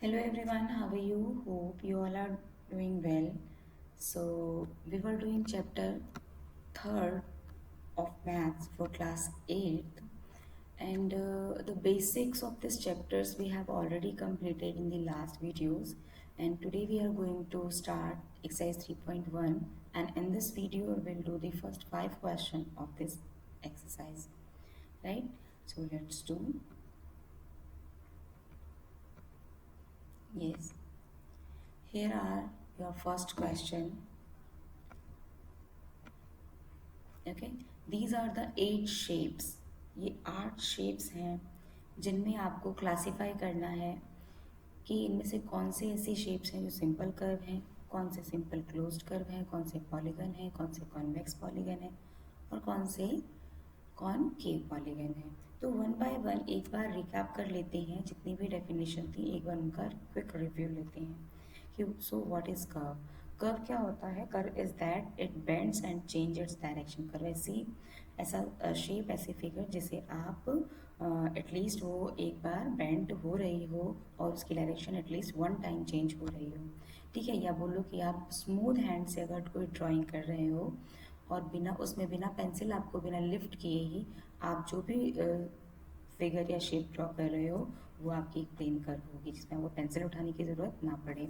Hello everyone, how are you? Hope you all are doing well. So we were doing chapter third of maths for class 8th, and the basics of these chapters we have already completed in the last videos, and today we are going to start exercise 3.1, and in this video we'll do the first 5 questions of this exercise, right? So let's do. Yes, here are your first question. Okay, these are the 8 shapes. ये 8 shapes हैं जिनमें आपको classify करना है कि इनमें से कौन से ऐसी शेप्स हैं जो सिंपल कर्व हैं, कौन से सिंपल क्लोज्ड कर्व हैं, कौन से पॉलीगन हैं, कौन से कॉन्वेक्स पॉलीगन हैं और कौन से कॉनकेव पॉलीगन है। तो वन बाय वन एक बार रिकैप कर लेते हैं, जितनी भी डेफिनेशन थी एक बार उनका क्विक रिव्यू लेते हैं कि so what is curve. Curve क्या होता है? Curve is that it bends and change its direction. Curve ऐसी ऐसा शेप, ऐसी फिगर जिसे आप एटलीस्ट वो एक बार बेंड हो रही हो और उसकी direction at least one time change हो रही हो। ठीक है, या बोलो कि आप स्मूथ हैंड से अगर कोई ड्राइंग कर रहे हो और बिना पेंसिल, आपको बिना लिफ्ट किए ही आप जो भी फिगर या शेप ड्रॉ कर रहे हो वो आपकी एक प्लेन कर्व होगी जिसमें आपको पेंसिल उठाने की ज़रूरत ना पड़े।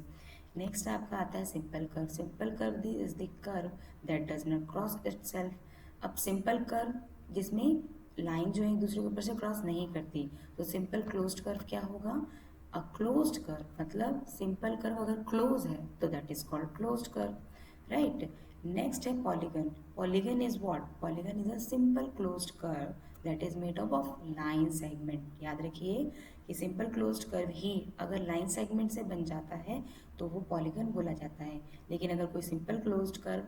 नेक्स्ट आपका आता है simple curve. Simple curve is the curve that does not cross itself. अब सिंपल कर्व जिसमें लाइन जो है एक दूसरे के ऊपर से क्रॉस नहीं करती, तो सिंपल क्लोज्ड कर्व क्या होगा? अ क्लोज्ड कर्व, मतलब सिंपल कर्व अगर क्लोज है तो that is called closed curve, right. Next है polygon. Polygon is what? Polygon is a simple closed curve that is made up of line segment. याद रखिए कि सिंपल क्लोज्ड कर्व ही अगर line segment से बन जाता है तो वो पॉलीगन बोला जाता है, लेकिन अगर कोई simple closed curve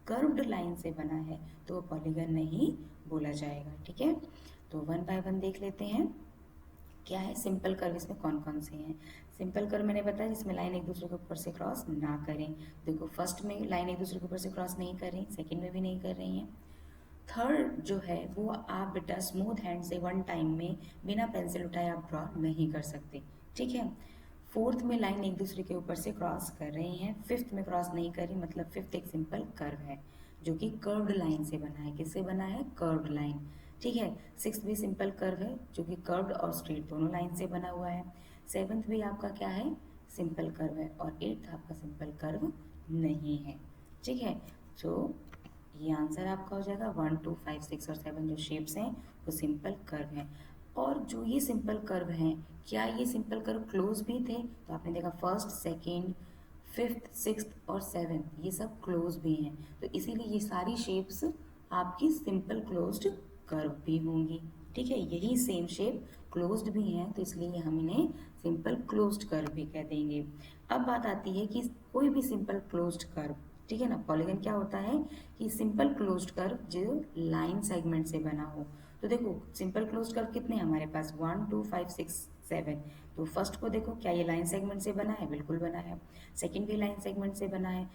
curved line से बना है तो वो पॉलीगन नहीं बोला जाएगा। ठीक है, तो वन बाय वन देख लेते हैं क्या है सिंपल कर्व, इसमें कौन कौन से हैं। सिंपल कर्व मैंने बताया जिसमें लाइन एक दूसरे के ऊपर से क्रॉस ना करें। देखो फर्स्ट में लाइन एक दूसरे के ऊपर से क्रॉस नहीं कर रही, सेकंड में भी नहीं कर रही हैं। थर्ड जो है वो आप बेटा स्मूथ हैंड से वन टाइम में बिना पेंसिल उठाए आप ड्रॉ नहीं कर सकते। ठीक है, फोर्थ में लाइन एक दूसरे के ऊपर से क्रॉस कर रही हैं, फिफ्थ में क्रॉस नहीं कर रही, मतलब फिफ्थ एक सिंपल कर्व है जो कि कर्व्ड लाइन से बना है। किससे बना है? Curved line. ठीक है, सिक्स्थ भी सिंपल कर्व है जो कि कर्व्ड और स्ट्रेट दोनों लाइन से बना हुआ है। सेवन्थ भी आपका क्या है? सिंपल कर्व है। और एट्थ आपका सिंपल कर्व नहीं है। ठीक है, तो ये आंसर आपका हो जाएगा। 1, 2, 5, 6 और 7 जो शेप्स हैं वो सिंपल कर्व हैं। और जो ये सिंपल कर्व हैं, क्या ये सिंपल कर्व क्लोज भी थे? तो आपने देखा फर्स्ट, सेकेंड, फिफ्थ, सिक्स्थ और सेवेंथ ये सब क्लोज भी हैं, तो इसीलिए ये सारी शेप्स आपकी सिंपल क्लोज्ड कर्व भी होंगी। ठीक है, यही सेम शेप क्लोज्ड भी हैं तो इसलिए हम इन्हें सिंपल क्लोज्ड कर्व भी कह देंगे। अब बात आती है कि कोई भी सिंपल क्लोज्ड कर्व, ठीक है ना, पॉलीगन क्या होता है कि सिंपल क्लोज्ड कर्व जो लाइन सेगमेंट से बना हो। तो देखो सिंपल क्लोज्ड कर्व कितने हैं हमारे पास? 1, 2, 5, 6, 7। तो फर्स्ट को देखो, क्या ये लाइन सेगमेंट से बना है? बिल्कुल बना है। सेकंड भी लाइन सेगमेंट से बना है।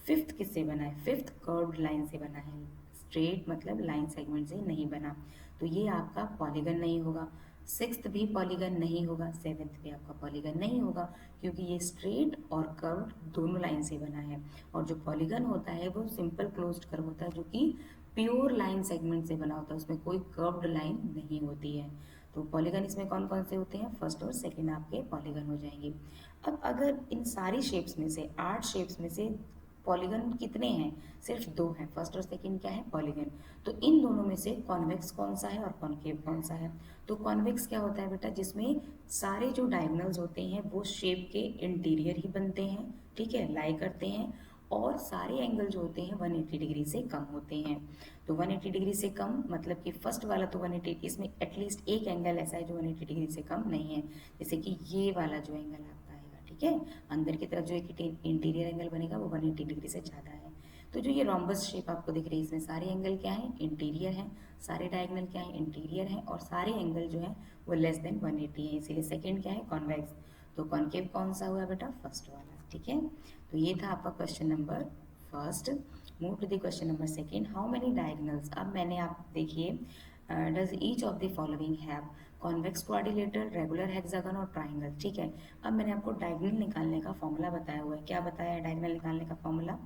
फिफ्थ किससे बना है? फिफ्थ कर्व्ड लाइन से बना है, स्ट्रेट मतलब लाइन सेगमेंट से नहीं बना, तो ये आपका पॉलीगन नहीं होगा। सिक्स्थ भी पॉलीगन नहीं होगा, सेवेंथ भी आपका पॉलीगन नहीं होगा, क्योंकि ये स्ट्रेट और कर्व्ड दोनों लाइन से बना है। और जो पॉलीगन होता है वो सिंपल क्लोज्ड कर्व होता है जो कि प्योर लाइन सेगमेंट से बना होता है, उसमें कोई कर्व्ड लाइन नहीं होती है। तो पॉलीगन इसमें कौन कौन से होते हैं? फर्स्ट और सेकेंड आपके पॉलीगन हो जाएंगे। अब अगर इन सारी शेप्स में से 8 शेप्स में से पॉलीगन कितने हैं? सिर्फ 2 हैं, फर्स्ट और सेकंड क्या है? पॉलीगन। तो इन दोनों में से कॉन्वेक्स कौन सा है और कॉनकेव कौन सा है? तो कॉन्वेक्स क्या होता है बेटा? जिसमें सारे जो डायगोनल्स होते हैं वो शेप के इंटीरियर ही बनते हैं, ठीक है, लाई करते हैं, और सारे एंगल जो होते हैं 180 डिग्री से कम होते हैं। तो 180 डिग्री से कम मतलब कि फर्स्ट वाला तो 180, इसमें एटलीस्ट एक एंगल ऐसा है जो 180 डिग्री से कम नहीं है, जैसे कि ये वाला जो एंगल आपका आएगा, ठीक है, अंदर की तरफ जो एक इंटीरियर एंगल बनेगा वो 180 डिग्री से ज़्यादा है। तो जो ये रोम्बस शेप आपको दिख रही है इसमें सारे एंगल क्या है? इंटीरियर हैं, सारे डायगोनल क्या है? इंटीरियर हैं, और सारे एंगल जो है वो लेस देन 180 है, इसीलिए सेकंड क्या है? कॉन्वेक्स। तो कॉनकेव कौन सा हुआ बेटा? फर्स्ट वाला। ठीक है, तो ये था आपका question number first. Move to the question number second. How many diagonals? अब मैंने आप देखिए does each of the following have, convex quadrilateral, regular hexagon और ट्राइंगल। ठीक है, अब मैंने आपको डायगोनल निकालने का फॉर्मूला बताया हुआ है। क्या बताया है डायगोनल निकालने का फॉर्मूला?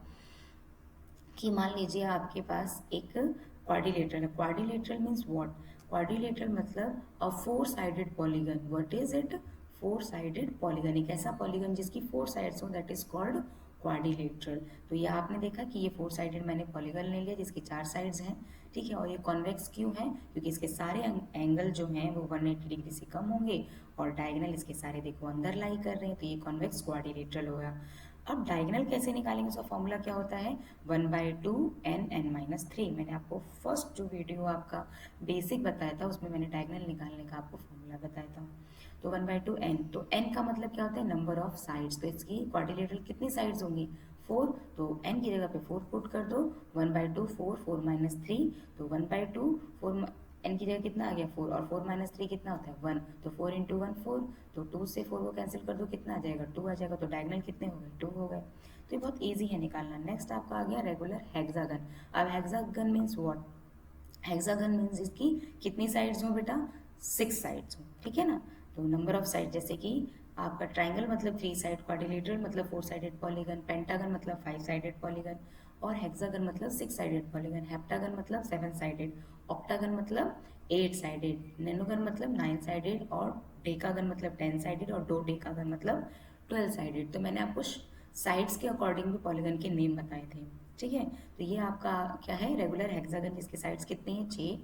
कि मान लीजिए आपके पास एक क्वाड्रिलेटरल है। Quadrilateral means what? क्वाड्रिलेटरल मतलब अ four sided polygon. What is it? Four sided polygon. एक ऐसा पॉलीगन जिसकी फोर साइड्स हो, दैट इज कॉल्ड क्वाड्रिलेटरल। तो ये आपने देखा कि ये फोर साइडेड मैंने पॉलीगन ले लिया जिसकी चार साइड्स हैं। ठीक है, और ये कॉन्वेक्स क्यों है? क्योंकि इसके सारे एंगल जो हैं वो 180 डिग्री से कम होंगे और डायगोनल इसके सारे देखो अंदर लाई कर रहे हैं, तो ये कॉन्वेक्स क्वाड्रिलेटरल होगा। अब डायगोनल कैसे निकालेंगे? उसका फॉर्मूला क्या होता है? 1/2 n(n-3). मैंने आपको फर्स्ट जो वीडियो आपका बेसिक बताया था उसमें मैंने डायगोनल निकालने का आपको फॉर्मूला बताया था। तो 1/2 n, तो n का मतलब क्या होता है? Number of sides. तो इसकी क्वाड्रिलेटरल कितनी साइड्स होंगी? 4। तो n की जगह पे 4 पुट कर दो। 1/2 4, 4 - 3, तो 1/2 4, n की जगह कितना आ गया? 4, और 4 - 3 कितना होता है? 1। तो 4 × 1 4, तो 2 से 4 को कैंसिल कर दो, कितना आ जाएगा? 2 आ जाएगा। तो डायगोनल कितने हो गए? 2 हो गए। तो ये बहुत ईजी है निकालना। नेक्स्ट आपका आ गया रेगुलर हेक्सागन। अब hexagon means what? Hexagon means इसकी कितनी साइड्स हो बेटा? 6 साइड्स हो। ठीक है ना? तो नंबर ऑफ साइड, जैसे कि आपका ट्राइंगल मतलब 3 साइड, क्वाड्रिलेटरल मतलब 4 साइडेड पॉलीगन, पेंटागन मतलब 5 साइडेड पॉलीगन, और हेक्सागन मतलब 6 साइडेड पॉलीगन, हेप्टागन मतलब 7 साइडेड, ऑक्टागन मतलब 8 साइडेड, नैनोगन मतलब 9 साइडेड, और डेकागन मतलब 10 साइडेड, और दो डेकागन मतलब 12 साइडेड। तो मैंने आपको साइड्स के अकॉर्डिंग भी पॉलीगन के नेम बताए थे। ठीक है, तो ये आपका क्या है? रेगुलर हेक्सागन जिसकी साइड्स कितनी हैं? 6।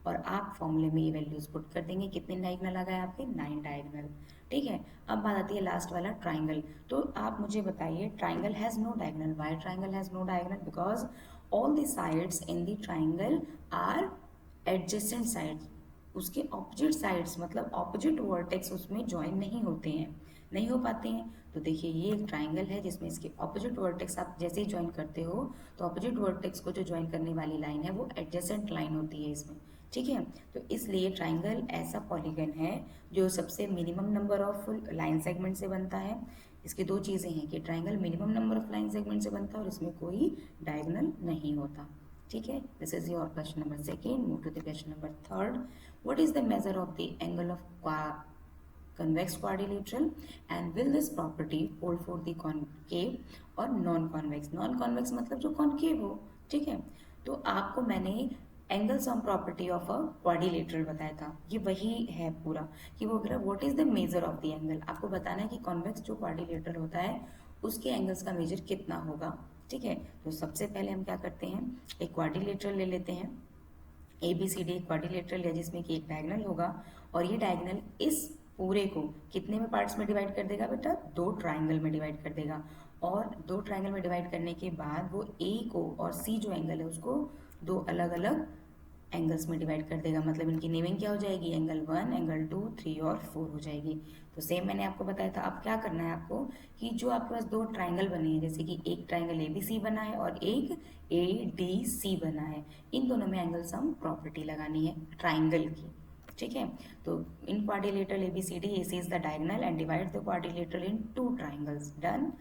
और आप फॉर्मूले में ये वैल्यूज पुट कर देंगे। कितने डायगोनल आ गए आपके? 9 डायगोनल। ठीक है, अब बात आती है लास्ट वाला ट्राइंगल। तो आप मुझे बताइए, triangle has no diagonal. Why triangle has no diagonal? Because all the sides in the triangle are adjacent sides. उसके ऑपोजिट साइड्स मतलब ऑपोजिट वर्टेक्स उसमें ज्वाइन नहीं होते हैं, नहीं हो पाते हैं। तो देखिए ये एक ट्राइंगल है जिसमें इसके ऑपोजिट वर्टेक्स आप जैसे ही ज्वाइन करते हो तो ऑपोजिट वर्टेक्स को जो ज्वाइन करने वाली लाइन है वो एडजेसेंट लाइन होती है इसमें। ठीक है, तो इसलिए ट्राइंगल ऐसा पॉलीगन है जो सबसे minimum number of line segment से बनता है। इसकी दो चीज़ें हैं कि triangle minimum number of line segment से बनता है और इसमें कोई डायगोनल नहीं होता। ठीक है, this is your question number second. Move to the question number third. What is the measure of the angle of convex quadrilateral and will this property hold for the concave और non convex? Non convex मतलब जो concave हो। ठीक है, तो आपको मैंने angle sum property of a quadrilateral बताया था, ये वही है पूरा कि वो अगर what is the measure of the angle, आपको बताना है कि कॉन्वेक्स जो क्वाड्रिलेटरल होता है उसके एंगल्स का मेजर कितना होगा। ठीक है, तो सबसे पहले हम क्या करते हैं, एक क्वाड्रिलेटरल ले लेते हैं। ABCD क्वाड्रिलेटरल है जिसमें कि एक डायगोनल होगा और ये डायगोनल इस पूरे को कितने में पार्ट्स में डिवाइड कर देगा बेटा? दो ट्राइंगल में डिवाइड कर देगा। और दो ट्राइंगल में डिवाइड करने के बाद वो A को और C जो एंगल है उसको दो अलग अलग एंगल्स में डिवाइड कर देगा। मतलब इनकी नेमिंग क्या हो जाएगी? एंगल 1, एंगल 2, 3 और 4 हो जाएगी। तो सेम मैंने आपको बताया था। अब क्या करना है आपको कि जो आपके पास दो ट्राइंगल बने हैं, जैसे कि एक ट्राइंगल ABC बना है और एक ADC बना है, इन दोनों में एंगल सम प्रॉपर्टी लगानी है ट्राइंगल की। ठीक है, तो इन quadrilateral ABCD, AC is the diagonal and divide the quadrilateral in two triangles. Done.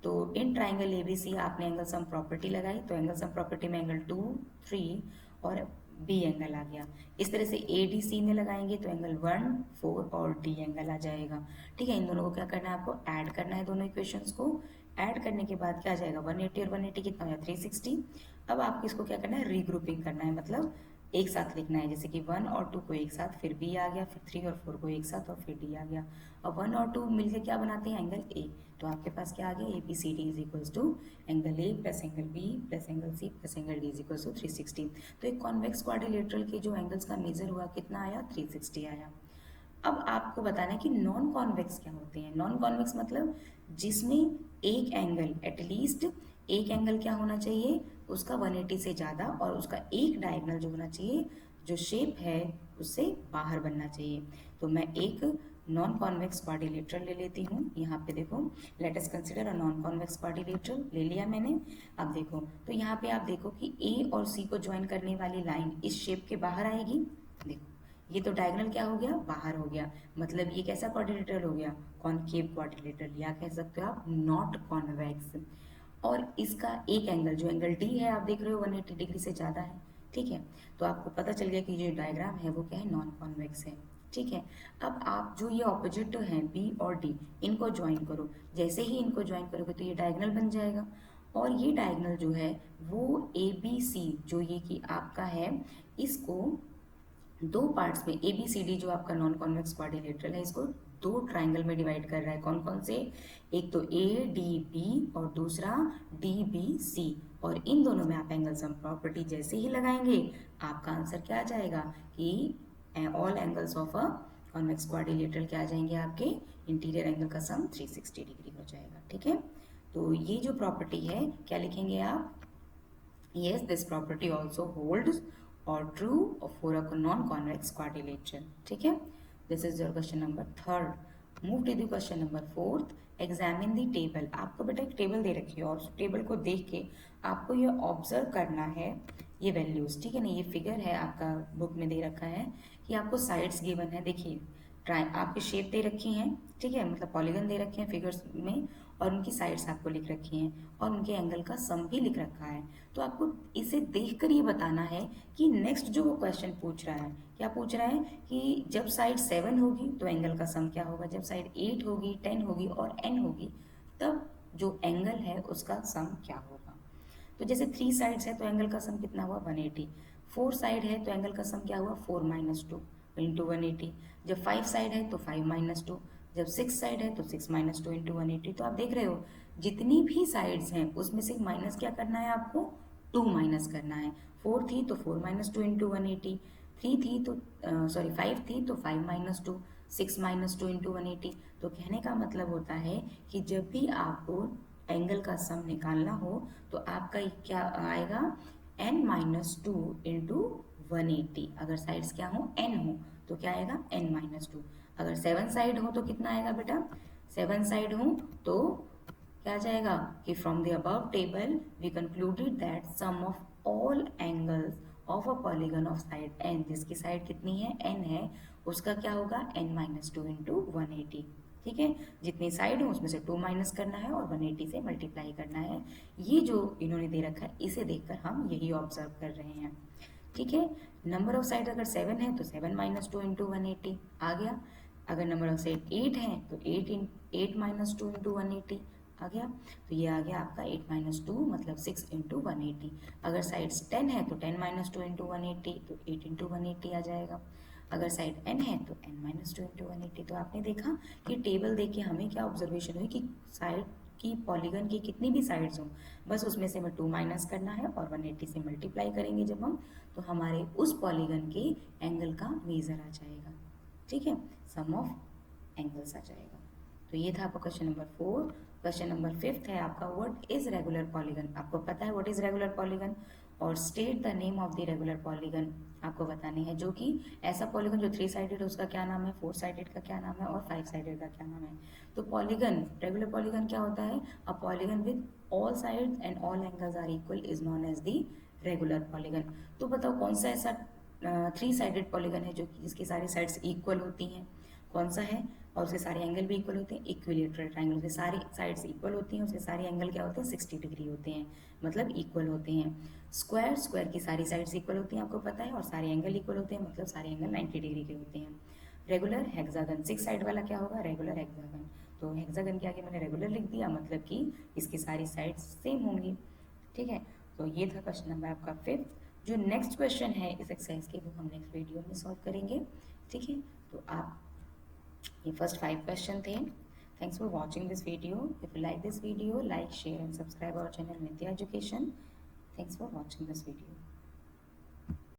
तो इन ट्राइंगल ABC आपने एंगल सम प्रॉपर्टी लगाई, तो एंगल सम प्रॉपर्टी में एंगल 2, 3 और B एंगल आ गया। इस तरह से ADC में लगाएंगे तो एंगल 1, 4 और D एंगल आ जाएगा। ठीक है, इन दोनों को क्या करना है? आपको ऐड करना है दोनों इक्वेशंस को। ऐड करने के बाद क्या आ जाएगा? 180 और 180 कितना हो जाएगा? 360। अब आपको इसको क्या करना है? रीग्रुपिंग करना है, मतलब एक साथ लिखना है। जैसे कि 1 और 2 को एक साथ, फिर B आ गया, फिर 3 और 4 को एक साथ और फिर D आ गया। अब 1 और 2 मिलकर क्या बनाते हैं? Angle A। तो आपके पास क्या आ गया? ABCD is equals to angle A plus angle B plus angle C plus angle D is equals to 360। तो एक कॉन्वेक्स क्वाड्रिलेटरल के जो एंगल्स का मेजर हुआ कितना आया? 360 आया। अब आपको बताना है कि नॉन कॉन्वेक्स क्या होते हैं। नॉन कॉन्वेक्स मतलब जिसमें एक एंगल, एटलीस्ट एक एंगल क्या होना चाहिए? उसका 180 से ज़्यादा और उसका एक डायगोनल जो होना चाहिए, जो शेप है उससे बाहर बनना चाहिए। तो मैं एक नॉन कॉन्वेक्स क्वाड्रिलेटरल ले लेती हूँ। यहाँ पे देखो, let us consider a non convex quadrilateral ले लिया मैंने। अब देखो, तो यहाँ पे आप देखो कि A और C को ज्वाइन करने वाली लाइन इस शेप के बाहर आएगी। देखो ये तो डायगोनल क्या हो गया? बाहर हो गया। मतलब ये कैसा क्वाड्रिलेटरल हो गया? कॉनकेव क्वाड्रिलेटरल, या कह सकते हो आप नॉट कॉन्वेक्स। और इसका एक एंगल जो एंगल D है आप देख रहे हो 180 डिग्री से ज़्यादा है। ठीक है, तो आपको पता चल गया कि जो डायग्राम है वो क्या है? नॉन कॉन्वेक्स है। ठीक है। अब आप जो ये ऑपोजिट हैं बी और डी, इनको ज्वाइन करो। जैसे ही इनको ज्वाइन करोगे तो ये डायगोनल बन जाएगा, और ये डायगोनल जो है वो ए बी सी जो ये कि आपका है, इसको दो पार्ट्स में, ए बी सी डी जो आपका नॉन कॉन्वेक्स क्वाड्रिलेटरल है, इसको दो ट्राइंगल में डिवाइड कर रहा है। कौन कौन से? एक तो ए डी बी और दूसरा डी बी सी। और इन दोनों में आप एंगल सम प्रॉपर्टी जैसे ही लगाएंगे आपका आंसर क्या आ जाएगा कि all angles of a convex quadrilateral क्या आ जाएंगे आपके? इंटीरियर एंगल का सम 360 डिग्री हो जाएगा। ठीक है, तो ये जो प्रॉपर्टी है क्या लिखेंगे आप? Yes, this property also holds or true for a non-convex quadrilateral. ठीक है, this is your question number third. Move to the question number fourth. Examine the table. आपको बेटा एक टेबल दे रखी है और उस टेबल को देख के आपको ये ऑब्जर्व करना है ये वैल्यूज। ठीक है ना, ये फिगर है आपका बुक में दे रखा है कि आपको साइड्स गिवन है। देखिए आपके शेप दे रखी हैं, ठीक है, मतलब पॉलीगन दे रखे हैं फिगर्स में, और उनकी साइड्स आपको लिख रखी हैं और उनके एंगल का सम भी लिख रखा है। तो आपको इसे देखकर ये बताना है कि नेक्स्ट जो वो क्वेश्चन पूछ रहा है, क्या पूछ रहा है कि जब साइड 7 होगी तो एंगल का सम क्या होगा, जब साइड 8 होगी, 10 होगी और n होगी तब जो एंगल है उसका सम क्या होगा। तो जैसे 3 साइड्स है तो एंगल का सम कितना हुआ? 180। 4 साइड है तो एंगल का सम क्या हुआ? 4 माइनस 2 इंटू 180। जब 5 साइड है तो 5 माइनस 2, जब 6 साइड है तो 6 माइनस 2 इंटू 180। तो आप देख रहे हो जितनी भी साइड्स हैं उसमें से माइनस क्या करना है आपको? 2 माइनस करना है। 4 थी तो 4 माइनस 2 इंटू 180, 3 थी तो 5 थी तो 5 माइनस 2, 6 माइनस 2 इंटू 180। तो कहने का मतलब होता है कि जब भी आपको एंगल का सम निकालना हो तो आपका क्या आएगा? n minus 2 into 180। अगर साइड्स क्या हो? n हो तो क्या आएगा? n minus 2। अगर 7 साइड हो तो कितना आएगा बेटा? 7 साइड हो तो क्या आ जाएगा कि from the above table we concluded that sum of all angles of a polygon of side n, जिसकी साइड कितनी है? n है, उसका क्या होगा? n minus 2 into 180। ठीक है, जितनी साइड हो उसमें से 2 माइनस करना है और 180 से मल्टीप्लाई करना है। ये जो इन्होंने दे रखा है इसे देखकर हम यही ऑब्जर्व कर रहे हैं। ठीक है, नंबर ऑफ साइड अगर 7 है तो 7 माइनस 2 इंटू 180 आ गया। अगर नंबर ऑफ साइड 8 है तो 8 माइनस 2 इंटू 180 आ गया। तो ये आ गया आपका 8 माइनस 2 मतलब 6 इंटू 180। अगर साइड्स 10 है तो 10 माइनस 2 इंटू 180 तो 8 इंटू 180 आ जाएगा। अगर साइड n है तो n माइनस 2 इंटू 180। तो आपने देखा कि टेबल देख के हमें क्या ऑब्जर्वेशन हुई कि साइड की पॉलीगन की कितनी भी साइड्स हों बस उसमें से हमें 2 माइनस करना है और 180 से मल्टीप्लाई करेंगे जब हम, तो हमारे उस पॉलीगन के एंगल का मेजर आ जाएगा। ठीक है, सम ऑफ एंगल्स आ जाएगा। तो ये था आपका क्वेश्चन नंबर 4। क्वेश्चन नंबर 5 है आपका व्हाट इज रेगुलर पॉलीगन। आपको पता है व्हाट इज रेगुलर पॉलीगन, और state the name of the regular polygon आपको बताने हैं। जो कि ऐसा पॉलीगन जो 3 साइडेड है उसका क्या नाम है, 4 साइडेड का क्या नाम है और 5 साइडेड का क्या नाम है। तो पॉलीगन, रेगुलर पॉलीगन क्या होता है? A polygon with all sides and all angles are equal is known as the regular polygon. तो बताओ कौन सा ऐसा 3 साइडेड पॉलीगन है जो कि जिसकी सारी साइड्स इक्वल होती हैं? कौन सा है? और उसके सारे एंगल भी इक्वल होते हैं। इक्विलेटरल ट्राइंगल के सारी साइड्स इक्वल होती हैं, उसके सारे एंगल क्या होते हैं? 60 डिग्री होते हैं, मतलब इक्वल होते हैं। स्क्वायर, स्क्वायर की सारी साइड्स इक्वल होती हैं आपको पता है, और सारे एंगल इक्वल होते हैं, मतलब सारे एंगल 90 डिग्री के होते हैं। रेगुलर हेक्सागन, 6 साइड वाला क्या होगा? Regular hexagon. तो हेक्सागन के आगे मैंने रेगुलर लिख दिया, मतलब कि इसकी सारी साइड्स सेम होंगी। ठीक है, तो ये था क्वेश्चन नंबर आपका 5। जो नेक्स्ट क्वेश्चन है इस एक्सरसाइज के वो हम नेक्स्ट वीडियो में सॉल्व करेंगे। ठीक है, तो आप ये फर्स्ट 5 क्वेश्चन थे। Thanks for watching this video. If you like this video, like, share and subscribe our channel Nitya Education. Thanks for watching this video.